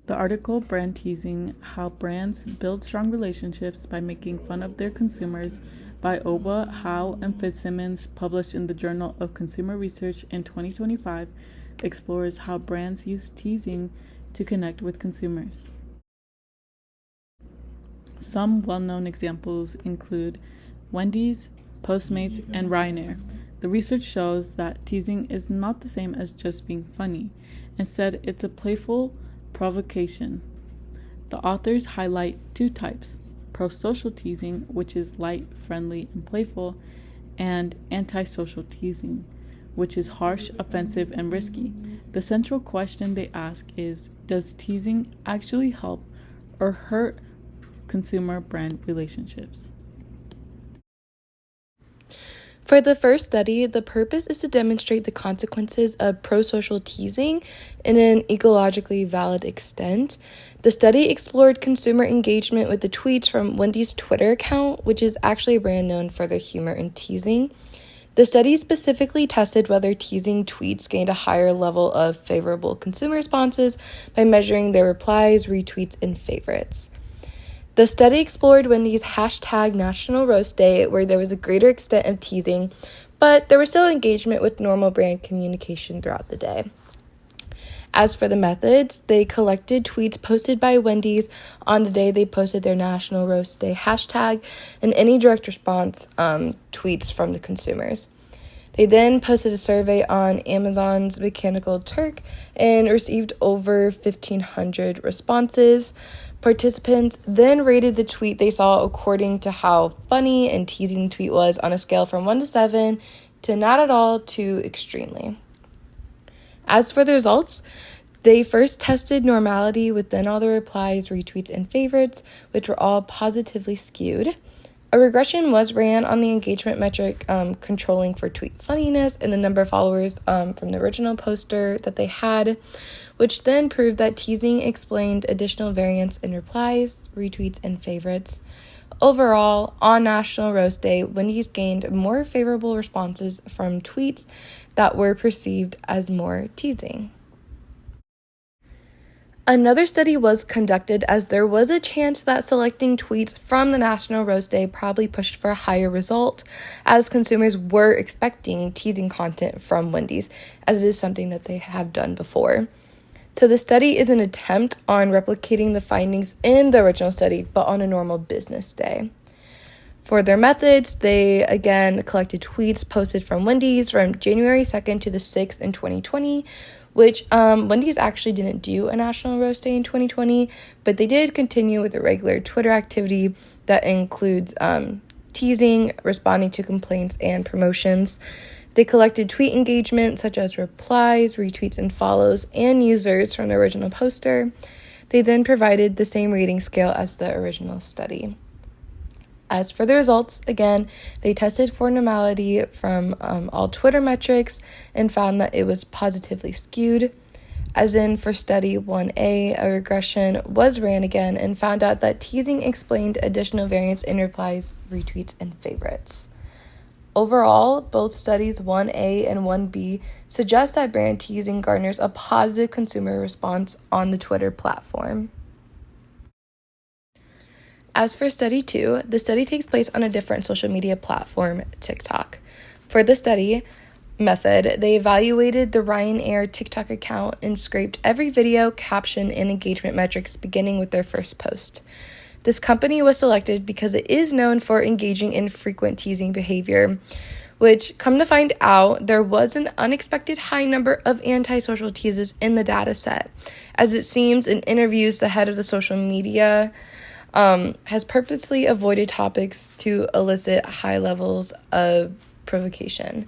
The article Brand Teasing: How Brands Build Strong Relationships by Making Fun of Their Consumers by Oba, Howe, and Fitzsimmons, published in the Journal of Consumer Research in 2025, explores how brands use teasing to connect with consumers. Some well-known examples include Wendy's, Postmates, and Ryanair. The research shows that teasing is not the same as just being funny. Instead, it's a playful provocation. The authors highlight two types: pro-social teasing, which is light, friendly, and playful, and anti-social teasing, which is harsh, offensive, and risky. The central question they ask is, does teasing actually help or hurt consumer-brand relationships? For the first study, the purpose is to demonstrate the consequences of pro-social teasing in an ecologically valid extent. The study explored consumer engagement with the tweets from Wendy's Twitter account, which is actually a brand known for their humor and teasing. The study specifically tested whether teasing tweets gained a higher level of favorable consumer responses by measuring their replies, retweets, and favorites. The study explored Wendy's hashtag National Roast Day, where there was a greater extent of teasing, but there was still engagement with normal brand communication throughout the day. As for the methods, they collected tweets posted by Wendy's on the day they posted their National Roast Day hashtag and any direct response tweets from the consumers. They then posted a survey on Amazon's Mechanical Turk and received over 1,500 responses. Participants then rated the tweet they saw according to how funny and teasing the tweet was on a scale from 1 to 7 to not at all to extremely. As for the results, they first tested normality within all the replies, retweets, and favorites, which were all positively skewed. A regression was ran on the engagement metric controlling for tweet funniness and the number of followers from the original poster that they had, which then proved that teasing explained additional variance in replies, retweets, and favorites. Overall, on National Roast Day, Wendy's gained more favorable responses from tweets that were perceived as more teasing. Another study was conducted as there was a chance that selecting tweets from the National Roast Day probably pushed for a higher result, as consumers were expecting teasing content from Wendy's, as it is something that they have done before. So the study is an attempt on replicating the findings in the original study, but on a normal business day. For their methods, they again collected tweets posted from Wendy's from January 2nd to the 6th in 2020, which Wendy's actually didn't do a National Roast Day in 2020, but they did continue with a regular Twitter activity that includes teasing, responding to complaints, and promotions. They collected tweet engagement such as replies, retweets, and follows, and users from the original poster. They then provided the same rating scale as the original study. As for the results, again, they tested for normality from all Twitter metrics and found that it was positively skewed. As in for study 1A, a regression was ran again and found out that teasing explained additional variance in replies, retweets, and favorites. Overall, both studies 1A and 1B suggest that brand teasing garners a positive consumer response on the Twitter platform. As for study 2, the study takes place on a different social media platform, TikTok. For the study method, they evaluated the Ryanair TikTok account and scraped every video, caption, and engagement metrics beginning with their first post. This company was selected because it is known for engaging in frequent teasing behavior, which, come to find out, there was an unexpected high number of antisocial teases in the data set. As it seems, in interviews, the head of the social media has purposely avoided topics to elicit high levels of provocation.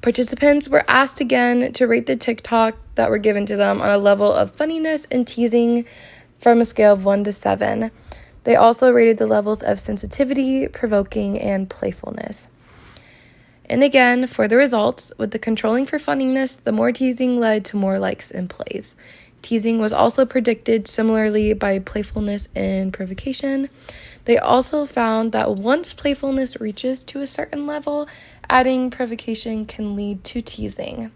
Participants were asked again to rate the TikTok that were given to them on a level of funniness and teasing from a scale of 1 to 7. They also rated the levels of sensitivity, provoking, and playfulness. And again, for the results, with the controlling for funniness, the more teasing led to more likes and plays. Teasing was also predicted similarly by playfulness and provocation. They also found that once playfulness reaches to a certain level, adding provocation can lead to teasing.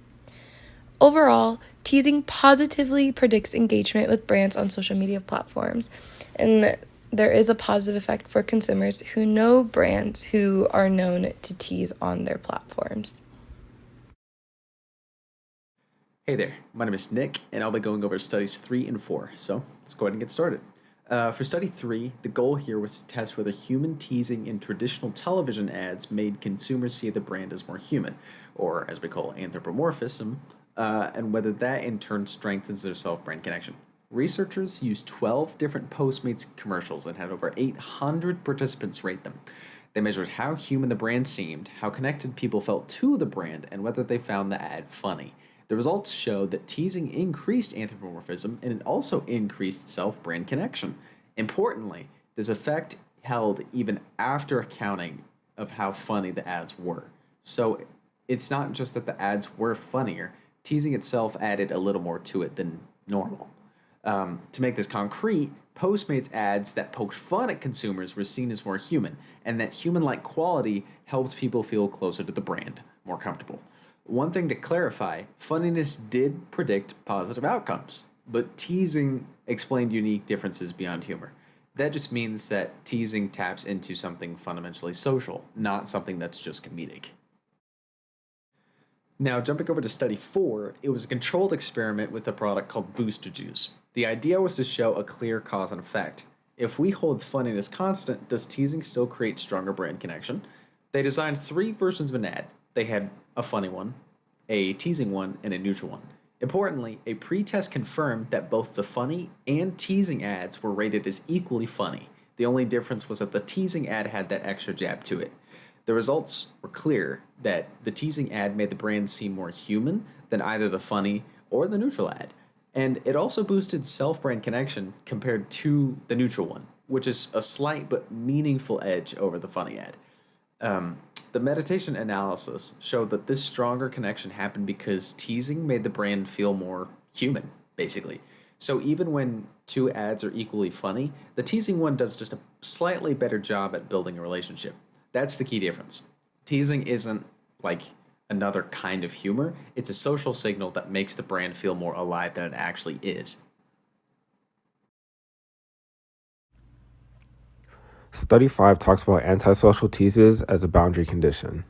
Overall, teasing positively predicts engagement with brands on social media platforms, and there is a positive effect for consumers who know brands who are known to tease on their platforms. Hey there, my name is Nick, and I'll be going over studies 3 and 4, so let's go ahead and get started. For study 3, the goal here was to test whether human teasing in traditional television ads made consumers see the brand as more human, or as we call anthropomorphism, and whether that in turn strengthens their self-brand connection. Researchers used 12 different Postmates commercials and had over 800 participants rate them. They measured how human the brand seemed, how connected people felt to the brand, and whether they found the ad funny. The results showed that teasing increased anthropomorphism and it also increased self-brand connection. Importantly, this effect held even after accounting of how funny the ads were. So it's not just that the ads were funnier, teasing itself added a little more to it than normal. To make this concrete, Postmates ads that poked fun at consumers were seen as more human, and that human-like quality helps people feel closer to the brand, more comfortable. One thing to clarify, funniness did predict positive outcomes, but teasing explained unique differences beyond humor. That just means that teasing taps into something fundamentally social, not something that's just comedic. Now, jumping over to study 4, it was a controlled experiment with a product called booster juice. The idea was to show a clear cause and effect. If we hold funniness constant, does teasing still create stronger brand connection? They designed 3 versions of an ad. They had a funny one, a teasing one, and a neutral one. Importantly, a pre-test confirmed that both the funny and teasing ads were rated as equally funny. The only difference was that the teasing ad had that extra jab to it. The results were clear that the teasing ad made the brand seem more human than either the funny or the neutral ad. And it also boosted self-brand connection compared to the neutral one, which is a slight but meaningful edge over the funny ad. The meditation analysis showed that this stronger connection happened because teasing made the brand feel more human, basically. So even when 2 ads are equally funny, the teasing one does just a slightly better job at building a relationship. That's the key difference. Teasing isn't like another kind of humor, it's a social signal that makes the brand feel more alive than it actually is. Study 5 talks about antisocial teases as a boundary condition.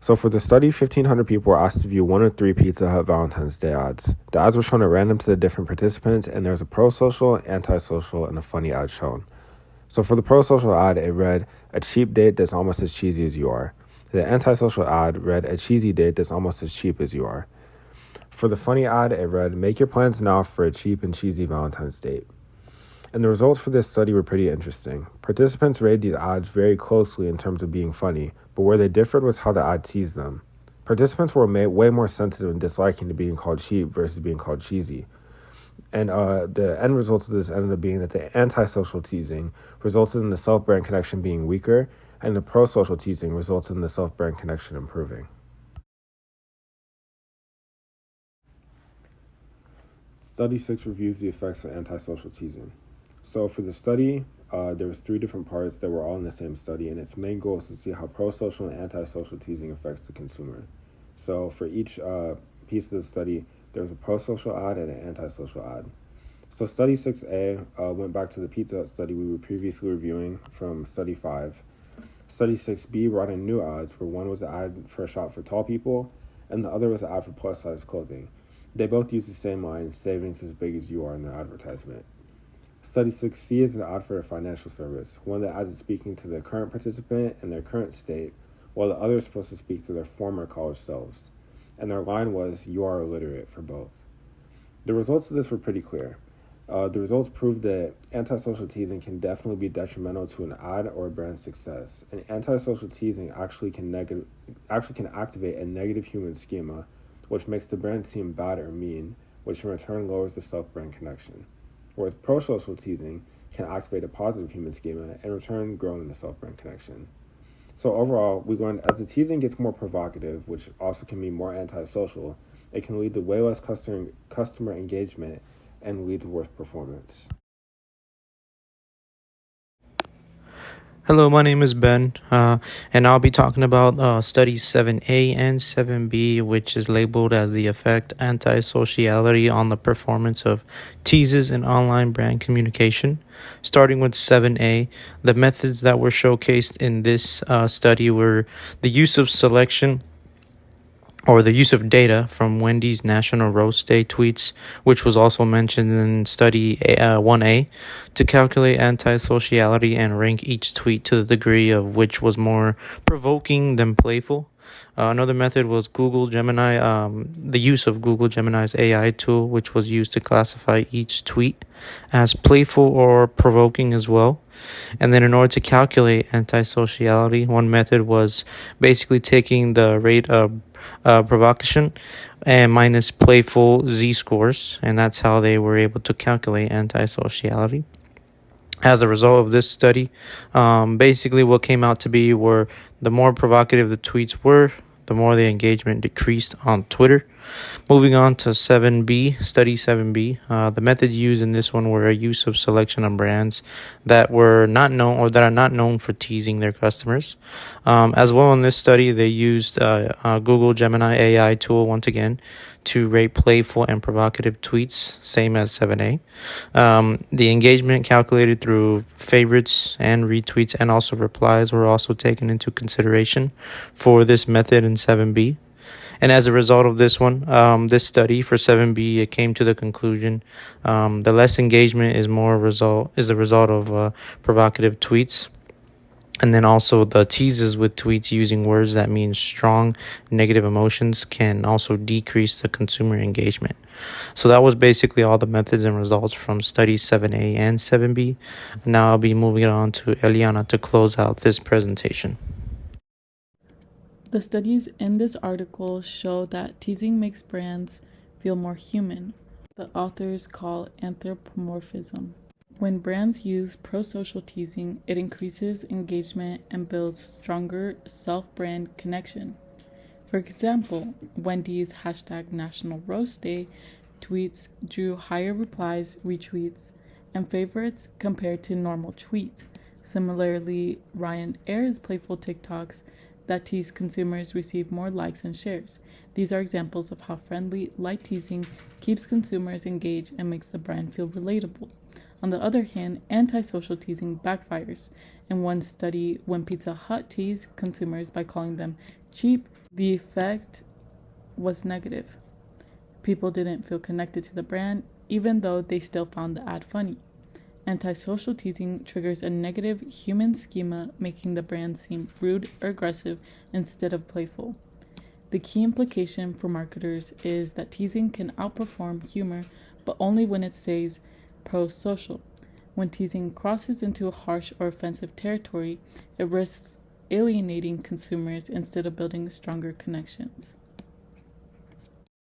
So for the study, 1,500 people were asked to view 1 of 3 Pizza Hut Valentine's Day ads. The ads were shown at random to the different participants, and there was a pro-social, antisocial, and a funny ad shown. So for the pro-social ad, it read, "A cheap date that's almost as cheesy as you are." The antisocial ad read, "A cheesy date that's almost as cheap as you are." For the funny ad, it read, "Make your plans now for a cheap and cheesy Valentine's date." And the results for this study were pretty interesting. Participants rated these ads very closely in terms of being funny, but where they differed was how the ad teased them. Participants were way more sensitive and disliking to being called cheap versus being called cheesy. And the end results of this ended up being that the antisocial teasing resulted in the self-brand connection being weaker, and the pro-social teasing resulted in the self-brand connection improving. Study 6 reviews the effects of antisocial teasing. So for the study, there was 3 different parts that were all in the same study, and its main goal is to see how pro-social and antisocial teasing affects the consumer. So for each piece of the study, there was a pro-social ad and an antisocial ad. So study 6A went back to the Pizza Hut study we were previously reviewing from study 5. Study 6B brought in new ads, where one was an ad for a shop for tall people, and the other was an ad for plus-size clothing. They both used the same line, "Savings as big as you are," in their advertisement. Study 6C is an ad for a financial service. One of the ads is speaking to the current participant and their current state, while the other is supposed to speak to their former college selves. And their line was, "You are illiterate," for both. The results of this were pretty clear. The results proved that antisocial teasing can definitely be detrimental to an ad or a brand's success. And antisocial teasing actually can activate a negative human schema, which makes the brand seem bad or mean, which in return lowers the self-brand connection. Whereas pro-social teasing can activate a positive human schema and in return growing the self-brand connection. So overall, we learned as the teasing gets more provocative, which also can mean more antisocial, it can lead to way less customer engagement and lead to worse performance. Hello, my name is Ben, and I'll be talking about studies 7A and 7B, which is labeled as the effect antisociality on the performance of teases in online brand communication. Starting with 7A, the methods that were showcased in this study were the use of selection or the use of data from Wendy's National Roast Day tweets, which was also mentioned in study 1A, to calculate antisociality and rank each tweet to the degree of which was more provoking than playful. Another method was Google Gemini, the use of Google Gemini's AI tool, which was used to classify each tweet as playful or provoking as well. And then in order to calculate antisociality, one method was basically taking the rate of provocation and minus playful z-scores, and that's how they were able to calculate antisociality. As a result of this study, basically what came out to be were the more provocative the tweets were, the more the engagement decreased on Twitter. Moving on to 7B, study 7B, the method used in this one were a use of selection of brands that were not known or that are not known for teasing their customers. As well in this study, they used Google Gemini AI tool once again to rate playful and provocative tweets, same as 7A. The engagement calculated through favorites and retweets and also replies were also taken into consideration for this method in 7B. And as a result of this one, this study for 7B, it came to the conclusion the less engagement is the result of provocative tweets. And then also the teases with tweets using words that mean strong negative emotions can also decrease the consumer engagement. So that was basically all the methods and results from studies 7A and 7B. Now I'll be moving on to Eliana to close out this presentation. The studies in this article show that teasing makes brands feel more human. The authors call anthropomorphism. When brands use pro-social teasing, it increases engagement and builds stronger self-brand connection. For example, Wendy's #National Roast Day tweets drew higher replies, retweets, and favorites compared to normal tweets. Similarly, Ryanair's playful TikToks that tease consumers receive more likes and shares. These are examples of how friendly, light teasing keeps consumers engaged and makes the brand feel relatable. On the other hand, antisocial teasing backfires. In one study, when Pizza Hut teased consumers by calling them cheap, the effect was negative. People didn't feel connected to the brand, even though they still found the ad funny. Antisocial teasing triggers a negative human schema, making the brand seem rude or aggressive instead of playful. The key implication for marketers is that teasing can outperform humor, but only when it stays pro-social. When teasing crosses into harsh or offensive territory, it risks alienating consumers instead of building stronger connections.